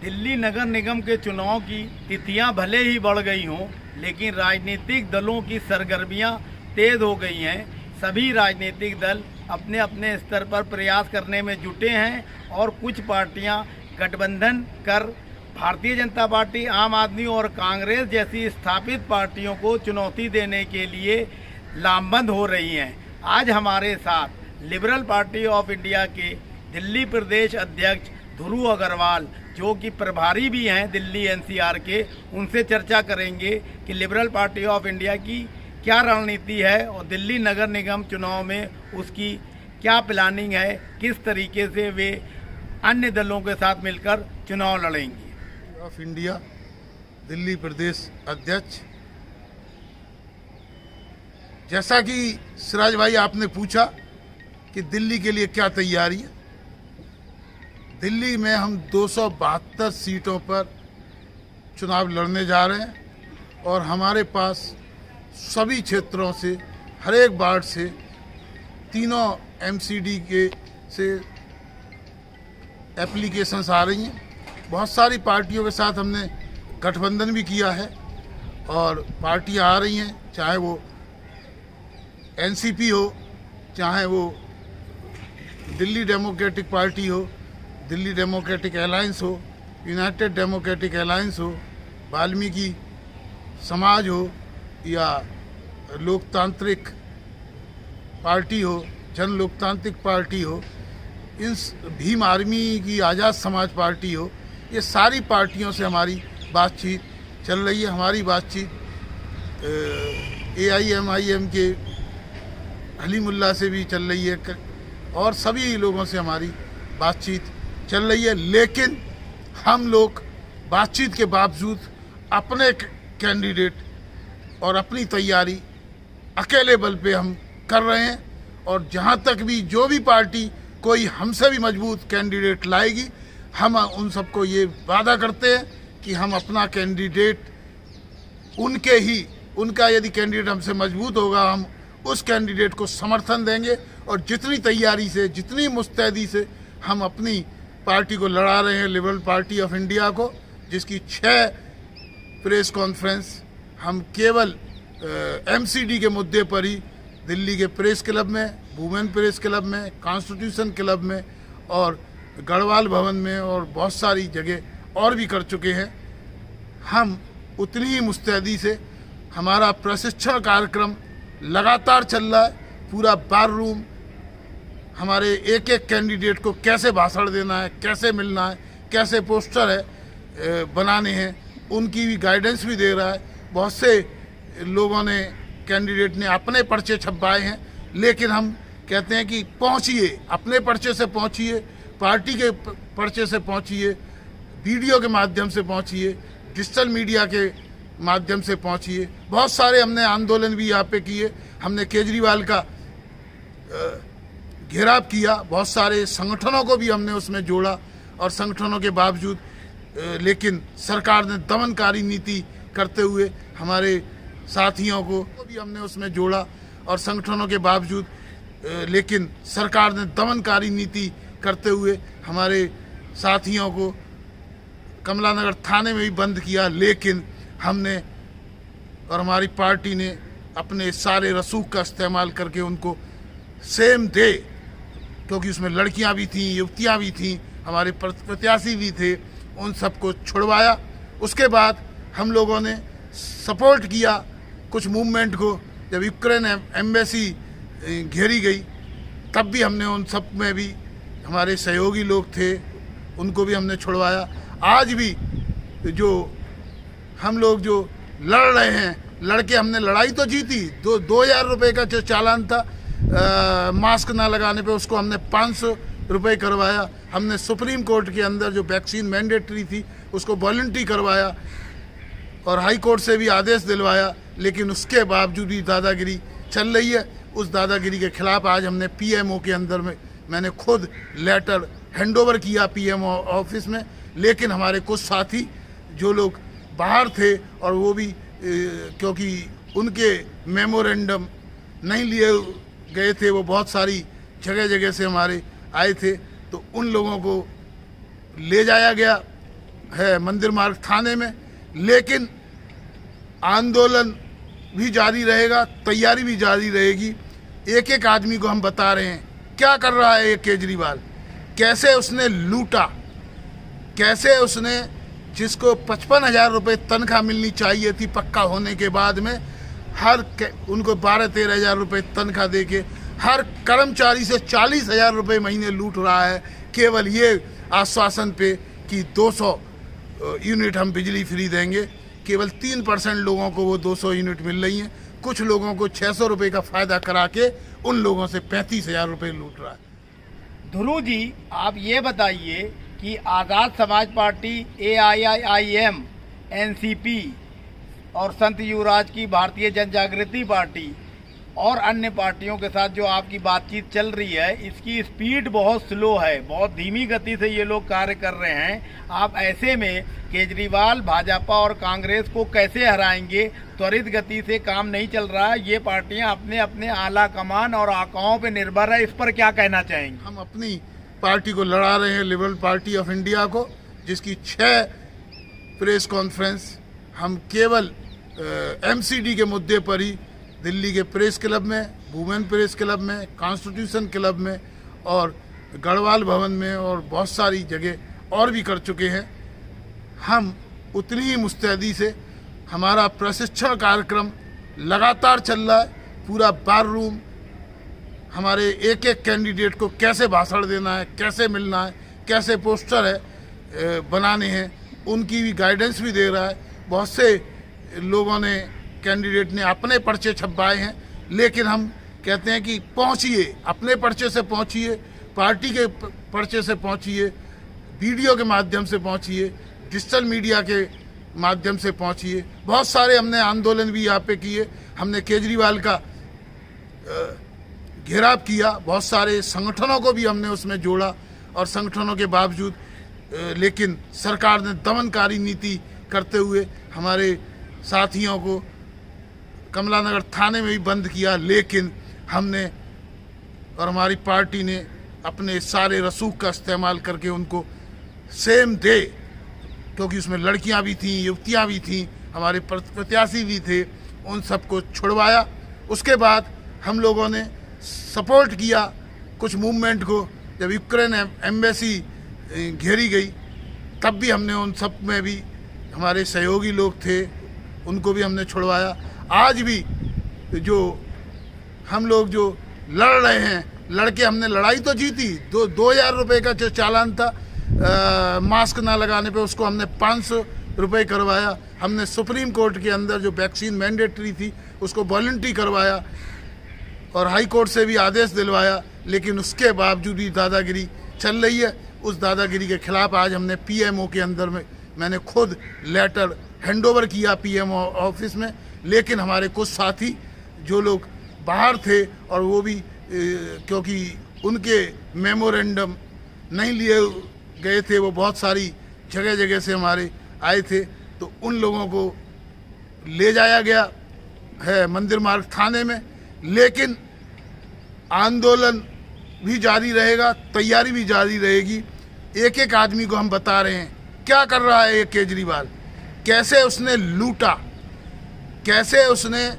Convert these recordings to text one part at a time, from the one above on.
दिल्ली नगर निगम के चुनाव की तिथियां भले ही बढ़ गई हों, लेकिन राजनीतिक दलों की सरगर्मियां तेज हो गई हैं। सभी राजनीतिक दल अपने अपने स्तर पर प्रयास करने में जुटे हैं और कुछ पार्टियां गठबंधन कर भारतीय जनता पार्टी, आम आदमी और कांग्रेस जैसी स्थापित पार्टियों को चुनौती देने के लिए लामबंद हो रही हैं। आज हमारे साथ लिबरल पार्टी ऑफ इंडिया के दिल्ली प्रदेश अध्यक्ष ध्रुव अग्रवाल, जो कि प्रभारी भी हैं दिल्ली एनसीआर के, उनसे चर्चा करेंगे कि लिबरल पार्टी ऑफ इंडिया की क्या रणनीति है और दिल्ली नगर निगम चुनाव में उसकी क्या प्लानिंग है, किस तरीके से वे अन्य दलों के साथ मिलकर चुनाव लड़ेंगे। ऑफ इंडिया दिल्ली प्रदेश अध्यक्ष, जैसा कि सिराज भाई आपने पूछा कि दिल्ली के लिए क्या तैयारी है, दिल्ली में हम 272 सीटों पर चुनाव लड़ने जा रहे हैं और हमारे पास सभी क्षेत्रों से, हर एक वार्ड से, तीनों एमसीडी के से एप्लीकेशंस आ रही हैं। बहुत सारी पार्टियों के साथ हमने गठबंधन भी किया है और पार्टियां आ रही हैं, चाहे वो एनसीपी हो, चाहे वो दिल्ली डेमोक्रेटिक पार्टी हो, दिल्ली डेमोक्रेटिक अलायंस हो, यूनाइटेड डेमोक्रेटिक अलायंस हो, वाल्मीकि समाज हो या लोकतांत्रिक पार्टी हो, जन लोकतांत्रिक पार्टी हो, इन भीम आर्मी की आज़ाद समाज पार्टी हो, ये सारी पार्टियों से हमारी बातचीत चल रही है। हमारी बातचीत AIMIM के हलीमुल्ला से भी चल रही है और सभी लोगों से हमारी बातचीत चल रही है। लेकिन हम लोग बातचीत के बावजूद अपने कैंडिडेट और अपनी तैयारी अकेले बल पे हम कर रहे हैं और जहां तक भी जो भी पार्टी कोई हमसे भी मजबूत कैंडिडेट लाएगी, हम उन सबको ये वादा करते हैं कि हम अपना कैंडिडेट उनका यदि कैंडिडेट हमसे मजबूत होगा, हम उस कैंडिडेट को समर्थन देंगे और जितनी तैयारी से, जितनी मुस्तैदी से हम अपनी पार्टी को लड़ा रहे हैं, लिबरल पार्टी ऑफ इंडिया को, जिसकी 6 प्रेस कॉन्फ्रेंस हम केवल एमसीडी के मुद्दे पर ही दिल्ली के प्रेस क्लब में, वुमेन प्रेस क्लब में, कॉन्स्टिट्यूशन क्लब में और गढ़वाल भवन में और बहुत सारी जगह और भी कर चुके हैं। हम उतनी ही मुस्तैदी से, हमारा प्रशिक्षण कार्यक्रम लगातार चल रहा है। पूरा बार रूम, हमारे एक एक कैंडिडेट को कैसे भाषण देना है, कैसे मिलना है, कैसे पोस्टर है बनाने हैं, उनकी भी गाइडेंस भी दे रहा है। बहुत से लोगों ने, कैंडिडेट ने अपने पर्चे छपवाए हैं, लेकिन हम कहते हैं कि पहुंचिए, अपने पर्चे से पहुंचिए, पार्टी के पर्चे से पहुंचिए, वीडियो के माध्यम से पहुंचिए, डिजिटल मीडिया के माध्यम से पहुंचिए। बहुत सारे हमने आंदोलन भी यहाँ पे किए, हमने केजरीवाल का घेराव किया, बहुत सारे संगठनों को भी हमने उसमें जोड़ा और संगठनों के बावजूद लेकिन सरकार ने दमनकारी नीति करते हुए हमारे साथियों को भी हमने उसमें जोड़ा और संगठनों के बावजूद लेकिन सरकार ने दमनकारी नीति करते हुए हमारे साथियों को कमला नगर थाने में भी बंद किया। लेकिन हमने और हमारी पार्टी ने अपने सारे रसूख का इस्तेमाल करके उनको सेम डे, क्योंकि उसमें लड़कियां भी थीं, युवतियां भी थीं, हमारे प्रत्याशी भी थे, उन सबको छुड़वाया। उसके बाद हम लोगों ने सपोर्ट किया कुछ मूवमेंट को। जब यूक्रेन एम्बेसी घेरी गई, तब भी हमने उन सब में भी हमारे सहयोगी लोग थे, उनको भी हमने छुड़वाया। आज भी जो हम लोग जो लड़ रहे हैं, लड़के हमने लड़ाई तो जीती। 2000 रुपये का जो चालान था मास्क ना लगाने पे, उसको हमने 500 रुपये करवाया। हमने सुप्रीम कोर्ट के अंदर जो वैक्सीन मैंडेटरी थी उसको वॉलंटरी करवाया और हाई कोर्ट से भी आदेश दिलवाया। लेकिन उसके बावजूद भी दादागिरी चल रही है। उस दादागिरी के खिलाफ आज हमने PMO के अंदर में, मैंने खुद लेटर हैंडओवर किया PMO ऑफिस में। लेकिन हमारे कुछ साथी जो लोग बाहर थे और वो भी क्योंकि उनके मेमोरेंडम नहीं लिए गए थे, वो बहुत सारी जगह जगह से हमारे आए थे, तो उन लोगों को ले जाया गया है मंदिर मार्ग थाने में, लेकिन आंदोलन भी जारी रहेगा, तैयारी भी जारी रहेगी। एक एक आदमी को हम बता रहे हैं क्या कर रहा है ये केजरीवाल, कैसे उसने लूटा, कैसे उसने जिसको 55,000 रुपये तनख्वाह मिलनी चाहिए थी पक्का होने के बाद में, उनको 12-13 हज़ार रुपये तनख्वाह देके हर कर्मचारी से 40,000 रुपये महीने लूट रहा है, केवल ये आश्वासन पे कि 200 यूनिट हम बिजली फ्री देंगे। केवल 3% लोगों को वो 200 यूनिट मिल रही हैं, कुछ लोगों को 600 रुपये का फ़ायदा करा के उन लोगों से 35,000 रुपये लूट रहा है। ध्रुव जी, आप ये बताइए कि आज़ाद समाज पार्टी, AIIM, NCP और संत युवराज की भारतीय जन जागृति पार्टी और अन्य पार्टियों के साथ जो आपकी बातचीत चल रही है, इसकी स्पीड बहुत स्लो है, बहुत धीमी गति से ये लोग कार्य कर रहे हैं। आप ऐसे में केजरीवाल, भाजपा और कांग्रेस को कैसे हराएंगे? त्वरित गति से काम नहीं चल रहा है, ये पार्टियां अपने अपने आला कमान और आकाओं पर निर्भर है, इस पर क्या कहना चाहेंगे? हम अपनी पार्टी को लड़ा रहे हैं, लिबरल पार्टी ऑफ इंडिया को, जिसकी 6 प्रेस कॉन्फ्रेंस हम केवल MCD के मुद्दे पर ही दिल्ली के प्रेस क्लब में, वुमेन प्रेस क्लब में, कॉन्स्टिट्यूशन क्लब में और गढ़वाल भवन में और बहुत सारी जगह और भी कर चुके हैं। हम उतनी ही मुस्तैदी से हमारा प्रशिक्षण कार्यक्रम लगातार चल रहा है। पूरा बार रूम हमारे एक एक कैंडिडेट को कैसे भाषण देना है, कैसे मिलना है, कैसे पोस्टर है बनाने हैं, उनकी भी गाइडेंस भी दे रहा है। बहुत से लोगों ने, कैंडिडेट ने अपने पर्चे छपवाए हैं, लेकिन हम कहते हैं कि पहुंचिए, अपने पर्चे से पहुंचिए, पार्टी के पर्चे से पहुंचिए, वीडियो के माध्यम से पहुंचिए, डिजिटल मीडिया के माध्यम से पहुंचिए। बहुत सारे हमने आंदोलन भी यहाँ पे किए, हमने केजरीवाल का घेराव किया, बहुत सारे संगठनों को भी हमने उसमें जोड़ा और संगठनों के बावजूद लेकिन सरकार ने दमनकारी नीति करते हुए हमारे साथियों को कमलानगर थाने में भी बंद किया। लेकिन हमने और हमारी पार्टी ने अपने सारे रसूख का इस्तेमाल करके उनको सेम डे, क्योंकि उसमें लड़कियां भी थीं, युवतियां भी थीं, हमारे प्रत्याशी भी थे, उन सबको छुड़वाया। उसके बाद हम लोगों ने सपोर्ट किया कुछ मूवमेंट को। जब यूक्रेन एम्बेसी घेरी गई तब भी हमने उन सब में भी हमारे सहयोगी लोग थे, उनको भी हमने छुड़वाया। आज भी जो हम लोग जो लड़ रहे हैं, लड़के हमने लड़ाई तो जीती। 2,000 रुपये का जो चालान था मास्क ना लगाने पे, उसको हमने 500 रुपये करवाया। हमने सुप्रीम कोर्ट के अंदर जो वैक्सीन मैंडेटरी थी उसको वॉलंटरी करवाया और हाई कोर्ट से भी आदेश दिलवाया, लेकिन उसके बावजूद भी दादागिरी चल रही है। उस दादागिरी के खिलाफ आज हमने PMO के अंदर में मैंने खुद लेटर हैंडओवर किया PMO ऑफिस में। लेकिन हमारे कुछ साथी जो लोग बाहर थे और वो भी क्योंकि उनके मेमोरेंडम नहीं लिए गए थे, वो बहुत सारी जगह जगह से हमारे आए थे, तो उन लोगों को ले जाया गया है मंदिर मार्ग थाने में। लेकिन आंदोलन भी जारी रहेगा, तैयारी भी जारी रहेगी। एक एक आदमी को हम बता रहे हैं क्या कर रहा है ये केजरीवाल, कैसे उसने लूटा, कैसे उसने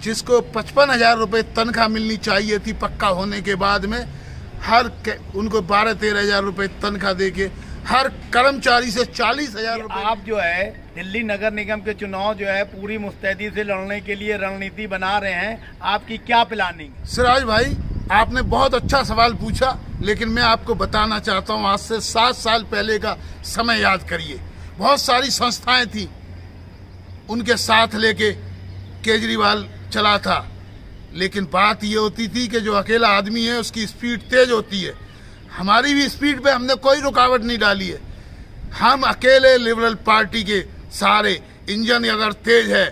जिसको 55,000 रुपये तनख्वाह मिलनी चाहिए थी पक्का होने के बाद में, उनको 12-13 हज़ार रुपये तनख्वाह देके हर कर्मचारी से 40,000 रुपये। आप जो है दिल्ली नगर निगम के चुनाव जो है पूरी मुस्तैदी से लड़ने के लिए रणनीति बना रहे हैं, आपकी क्या प्लानिंग? सिराज भाई, आपने बहुत अच्छा सवाल पूछा, लेकिन मैं आपको बताना चाहता हूँ, आज से 7 साल पहले का समय याद करिए। बहुत सारी संस्थाएं थी, उनके साथ लेके केजरीवाल चला था, लेकिन बात ये होती थी कि जो अकेला आदमी है उसकी स्पीड तेज होती है। हमारी भी स्पीड पे हमने कोई रुकावट नहीं डाली है। हम अकेले लिबरल पार्टी के सारे इंजन अगर तेज है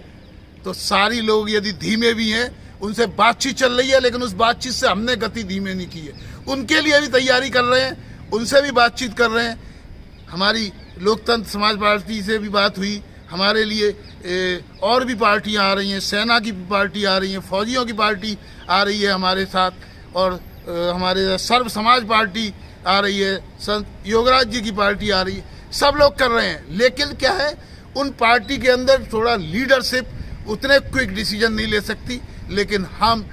तो सारी लोग यदि धीमे भी हैं, उनसे बातचीत चल रही है, लेकिन उस बातचीत से हमने गति धीमे नहीं की है। उनके लिए भी तैयारी कर रहे हैं, उनसे भी बातचीत कर रहे हैं। हमारी लोकतंत्र समाज पार्टी से भी बात हुई, हमारे लिए और भी पार्टियां आ रही हैं, सेना की पार्टी आ रही है, फौजियों की पार्टी आ रही है हमारे साथ, और हमारे सर्व समाज पार्टी आ रही है, संत योगराज जी की पार्टी आ रही है। सब लोग कर रहे हैं, लेकिन क्या है, उन पार्टी के अंदर थोड़ा लीडरशिप उतने क्विक डिसीजन नहीं ले सकती, लेकिन हम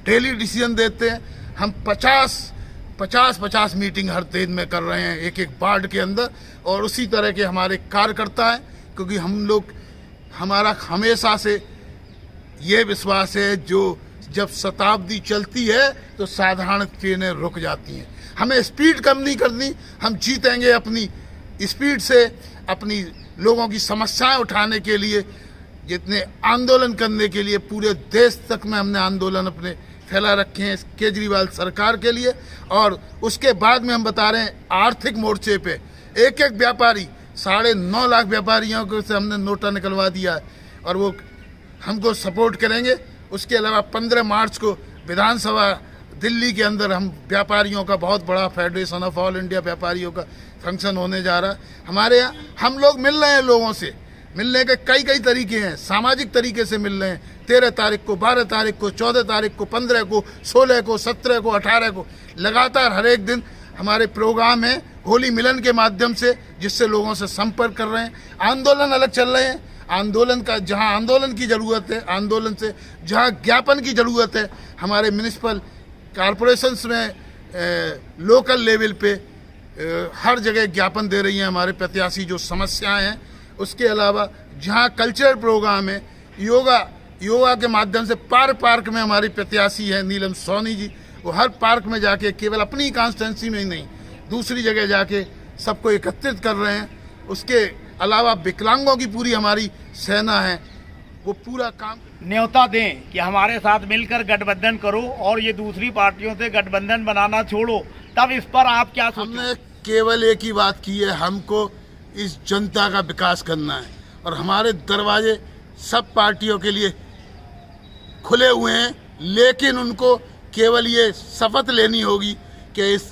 डेली डिसीजन देते हैं। हम 50 मीटिंग हर दिन में कर रहे हैं एक एक वार्ड के अंदर, और उसी तरह के हमारे कार्यकर्ता हैं, क्योंकि हमारा हमेशा से ये विश्वास है, जो जब शताब्दी चलती है तो साधारण ट्रेनें रुक जाती हैं। हमें स्पीड कम नहीं करनी, हम जीतेंगे अपनी स्पीड से, अपनी लोगों की समस्याएं उठाने के लिए, जितने आंदोलन करने के लिए पूरे देश तक में हमने आंदोलन अपने फैला रखे हैं केजरीवाल सरकार के लिए। और उसके बाद में हम बता रहे हैं, आर्थिक मोर्चे पे एक एक व्यापारी, 9.5 लाख व्यापारियों को से हमने नोटा निकलवा दिया है, और वो हमको सपोर्ट करेंगे। उसके अलावा 15 मार्च को विधानसभा दिल्ली के अंदर हम व्यापारियों का बहुत बड़ा फेडरेशन ऑफ ऑल इंडिया व्यापारियों का फंक्शन होने जा रहा है। हमारे यहाँ हम लोग मिल रहे हैं, लोगों से मिलने के कई तरीके हैं, सामाजिक तरीके से मिल रहे हैं। 13 तारीख को, 12 तारीख को, 14 तारीख को, 15 को, 16 को, 17 को, 18 को, लगातार हर एक दिन हमारे प्रोग्राम है होली मिलन के माध्यम से, जिससे लोगों से संपर्क कर रहे हैं। आंदोलन अलग चल रहे हैं, आंदोलन का जहां आंदोलन की जरूरत है, आंदोलन से जहां ज्ञापन की जरूरत है, हमारे म्यूनिसिपल कॉरपोरेशंस में लोकल लेवल पे हर जगह ज्ञापन दे रही हैं हमारे प्रत्याशी जो समस्याएं हैं। उसके अलावा जहां कल्चरल प्रोग्राम है, योगा के माध्यम से पार्क में हमारी प्रत्याशी है नीलम सोनी जी, वो हर पार्क में जाके केवल अपनी कॉन्स्टिट्यूंसी में ही नहीं, दूसरी जगह जाके सबको एकत्रित कर रहे हैं। उसके अलावा विकलांगों की पूरी हमारी सेना है, वो पूरा काम न्योता दें कि हमारे साथ मिलकर गठबंधन करो और ये दूसरी पार्टियों से गठबंधन बनाना छोड़ो। तब इस पर आप क्या सोचते हैं? हमने केवल एक ही बात की है, हमको इस जनता का विकास करना है, और हमारे दरवाजे सब पार्टियों के लिए खुले हुए हैं, लेकिन उनको केवल ये शपथ लेनी होगी कि इस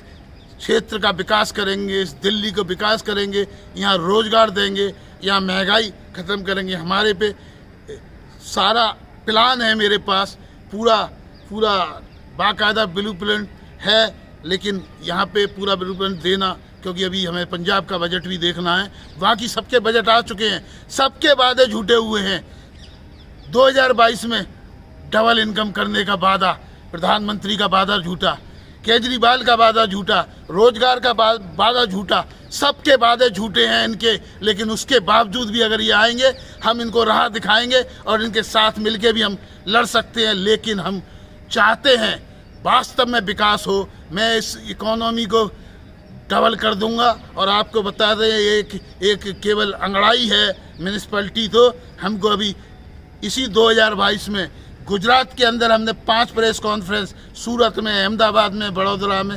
क्षेत्र का विकास करेंगे, इस दिल्ली को विकास करेंगे, यहाँ रोजगार देंगे, यहाँ महंगाई खत्म करेंगे। हमारे पे सारा प्लान है, मेरे पास पूरा बाकायदा ब्लूप्रिंट है, लेकिन यहाँ पे पूरा ब्लूप्रिंट देना, क्योंकि अभी हमें पंजाब का बजट भी देखना है, बाकी सबके बजट आ चुके हैं, सबके वादे झूठे हुए हैं। 2022 में डबल इनकम करने का वादा, प्रधानमंत्री का वादा झूठा, केजरीवाल का वादा झूठा, रोजगार का वादा झूठा, सबके वादे झूठे हैं इनके। लेकिन उसके बावजूद भी अगर ये आएंगे, हम इनको राह दिखाएंगे और इनके साथ मिलके भी हम लड़ सकते हैं। लेकिन हम चाहते हैं वास्तव में विकास हो। मैं इस इकोनॉमी को डबल कर दूंगा, और आपको बता दें, एक केवल अंगड़ाई है म्यूनिसिपैलिटी, तो हमको अभी इसी 2022 में गुजरात के अंदर हमने 5 प्रेस कॉन्फ्रेंस सूरत में, अहमदाबाद में, बड़ौदा में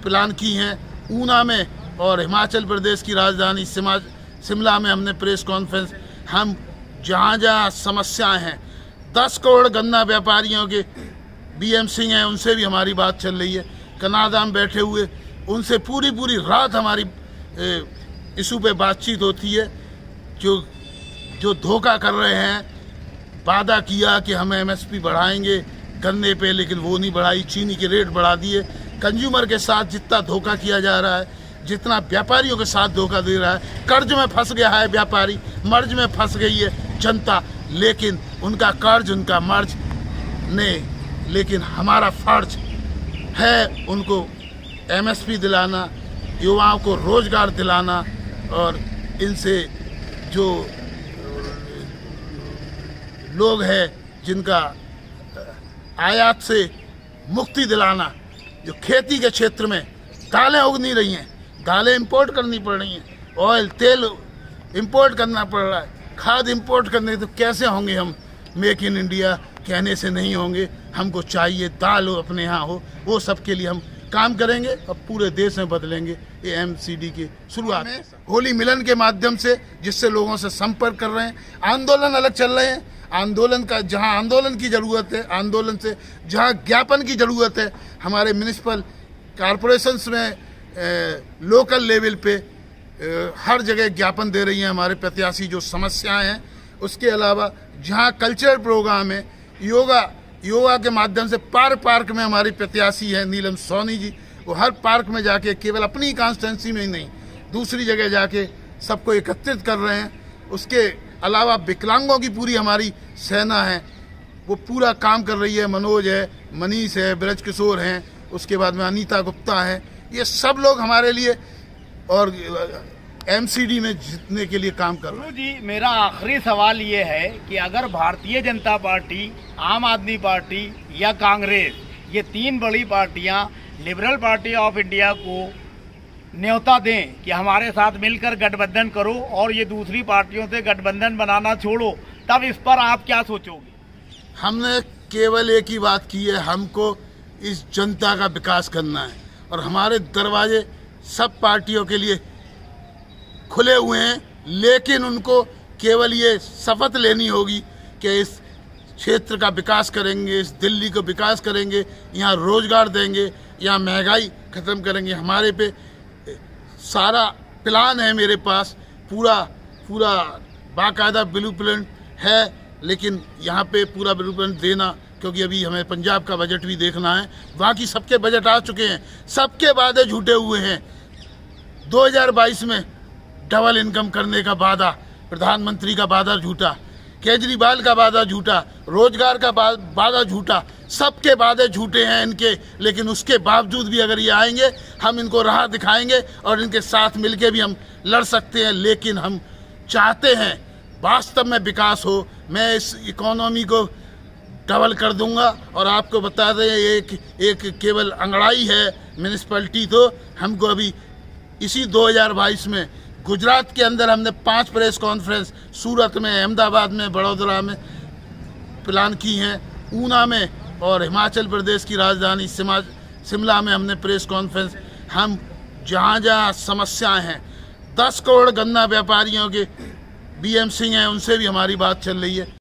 प्लान की हैं, ऊना में, और हिमाचल प्रदेश की राजधानी शिमला में हमने प्रेस कॉन्फ्रेंस। हम जहाँ जहाँ समस्याएं हैं, 10 करोड़ गन्ना व्यापारियों के BM सिंह हैं, उनसे भी हमारी बात चल रही है, कनाडा में बैठे हुए, उनसे पूरी रात हमारी इशू पे बातचीत होती है। जो धोखा कर रहे हैं, वादा किया कि हम MSP बढ़ाएंगे गन्ने पे, लेकिन वो नहीं बढ़ाई, चीनी के रेट बढ़ा दिए। कंज्यूमर के साथ जितना धोखा किया जा रहा है, जितना व्यापारियों के साथ धोखा दे रहा है, कर्ज में फंस गया है व्यापारी, मर्ज में फंस गई है जनता, लेकिन उनका कर्ज, उनका मर्ज नहीं, लेकिन हमारा फर्ज है उनको MSP दिलाना, युवाओं को रोजगार दिलाना, और इनसे जो लोग हैं जिनका आयात से मुक्ति दिलाना। जो खेती के क्षेत्र में दालें उग नहीं रही हैं, दालें इंपोर्ट करनी पड़ रही हैं, ऑयल तेल इंपोर्ट करना पड़ रहा है, खाद इंपोर्ट करने, तो कैसे होंगे हम? मेक इन इंडिया कहने से नहीं होंगे, हमको चाहिए दाल हो, अपने यहाँ हो, वो सब के लिए हम काम करेंगे और पूरे देश में बदलेंगे। ये MCD की शुरुआत है होली मिलन के माध्यम से, जिससे लोगों से संपर्क कर रहे हैं। आंदोलन अलग चल रहे हैं, आंदोलन का जहां आंदोलन की जरूरत है, आंदोलन से जहां ज्ञापन की जरूरत है, हमारे म्यूनिसिपल कॉरपोरेशंस में लोकल लेवल पे हर जगह ज्ञापन दे रही हैं हमारे प्रत्याशी जो समस्याएं हैं। उसके अलावा जहां कल्चरल प्रोग्राम है, योगा के माध्यम से पार्क में हमारी प्रत्याशी है नीलम सोनी जी, वो हर पार्क में जाके केवल अपनी कॉन्स्टिट्यूंसी में ही नहीं, दूसरी जगह जाके सबको एकत्रित कर रहे हैं। उसके अलावा विकलांगों की पूरी हमारी सेना है, वो पूरा काम कर रही है। मनोज है, मनीष है, ब्रज किशोर हैं, उसके बाद में अनीता गुप्ता है, ये सब लोग हमारे लिए और एमसीडी में जीतने के लिए काम कर रहे हैं। जी, मेरा आखिरी सवाल ये है कि अगर भारतीय जनता पार्टी, आम आदमी पार्टी या कांग्रेस, ये तीन बड़ी पार्टियां लिबरल पार्टी ऑफ इंडिया को न्योता दें कि हमारे साथ मिलकर गठबंधन करो और ये दूसरी पार्टियों से गठबंधन बनाना छोड़ो, तब इस पर आप क्या सोचोगे? हमने केवल एक ही बात की है, हमको इस जनता का विकास करना है और हमारे दरवाजे सब पार्टियों के लिए खुले हुए हैं, लेकिन उनको केवल ये शपथ लेनी होगी कि इस क्षेत्र का विकास करेंगे, इस दिल्ली को विकास करेंगे, यहाँ रोजगार देंगे, यहाँ महंगाई खत्म करेंगे। हमारे पे सारा प्लान है, मेरे पास पूरा बाकायदा ब्लूप्रिंट है, लेकिन यहाँ पे पूरा ब्लूप्रिंट देना, क्योंकि अभी हमें पंजाब का बजट भी देखना है। बाकी सबके बजट आ चुके हैं, सबके वादे झूठे हुए हैं। 2022 में डबल इनकम करने का वादा, प्रधानमंत्री का वादा झूठा, केजरीवाल का वादा झूठा, रोजगार का वादा झूठा, सबके वादे झूठे हैं इनके। लेकिन उसके बावजूद भी अगर ये आएंगे, हम इनको राह दिखाएंगे और इनके साथ मिलके भी हम लड़ सकते हैं। लेकिन हम चाहते हैं वास्तव में विकास हो। मैं इस इकोनॉमी को डबल कर दूंगा और आपको बता दें, एक केवल अंगड़ाई है म्यूनिसिपैलिटी, तो हमको अभी इसी 2022 में गुजरात के अंदर हमने 5 प्रेस कॉन्फ्रेंस सूरत में, अहमदाबाद में, बड़ौदा में प्लान की हैं, ऊना में और हिमाचल प्रदेश की राजधानी शिमला में हमने प्रेस कॉन्फ्रेंस। हम जहाँ जहाँ समस्याएं हैं, 10 करोड़ गन्ना व्यापारियों के BM सिंह हैं, उनसे भी हमारी बात चल रही है।